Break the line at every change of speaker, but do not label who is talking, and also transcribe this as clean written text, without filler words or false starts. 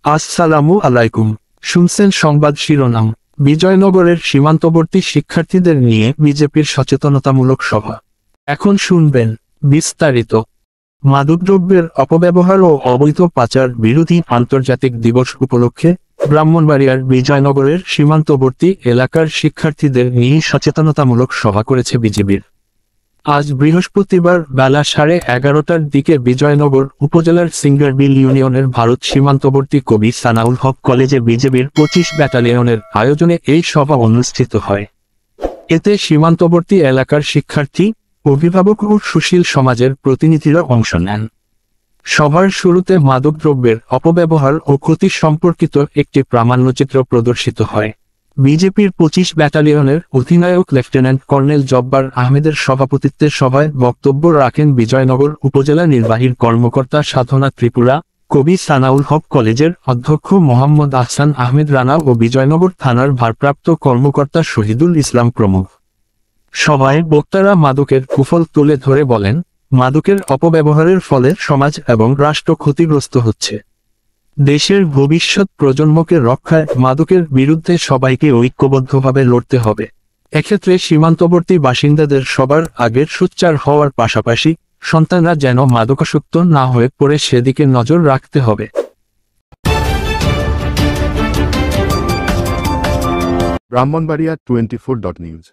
আসসালামু আলাইকুম। শুনছেন সংবাদ শিরোনাম। বিজয়নগরের সীমান্তবর্তী শিক্ষার্থীদের নিয়ে বিজেপির সচেতনতামূলক সভা। এখন শুনবেন বিস্তারিত। মাদকদ্রব্যের অপব্যবহার ও অবৈধ পাচার বিরোধী আন্তর্জাতিক দিবস উপলক্ষে ব্রাহ্মণবাড়িয়ার বিজয়নগরের সীমান্তবর্তী এলাকার শিক্ষার্থীদের নিয়ে সচেতনতামূলক সভা করেছে বিজেপির। আজ বৃহস্পতিবার বেলা 11:30টার দিকে বিজয়নগর উপজেলার সিঙ্গারবিল ইউনিয়নের ভারত সীমান্তবর্তী কবি সানাউল হক কলেজে বিজেপির 25 ব্যাটালিয়নের আয়োজনে এই সভা অনুষ্ঠিত হয়। এতে সীমান্তবর্তী এলাকার শিক্ষার্থী, অভিভাবক ও সুশীল সমাজের প্রতিনিধিরা অংশ নেন। সভার শুরুতে মাদকদ্রব্যের অপব্যবহার ও ক্ষতি সম্পর্কিত একটি প্রামাণ্যচিত্র প্রদর্শিত হয়। বিজেপির 25 ব্যাটালিয়নের অধিনায়ক লেফটেন্যান্ট কর্নেল জব্বার আহমেদের সভাপতিত্বে সভায় বক্তব্য রাখেন বিজয়নগর উপজেলা নির্বাহীর কর্মকর্তা সাধনা ত্রিপুরা, কবি সানাউল হক কলেজের অধ্যক্ষ মোহাম্মদ আহসান আহমেদ রানা ও বিজয়নগর থানার ভারপ্রাপ্ত কর্মকর্তা শহীদুল ইসলাম প্রমুখ। সভায় বক্তারা মাদকের কুফল তুলে ধরে বলেন, মাদকের অপব্যবহারের ফলে সমাজ এবং রাষ্ট্র ক্ষতিগ্রস্ত হচ্ছে। দেশের ভবিষ্যৎ প্রজন্মকে রক্ষায় মাদকের বিরুদ্ধে সবাইকে ঐক্যবদ্ধভাবে লড়তে হবে। এক্ষেত্রে সীমান্তবর্তী বাসিন্দাদের সবার আগে সোচ্চার হওয়ার পাশাপাশি সন্তানরা যেন মাদকাসক্ত না হয়ে পড়ে সেদিকে নজর রাখতে হবে।
ব্রাহ্মণবাড়িয়া 24.news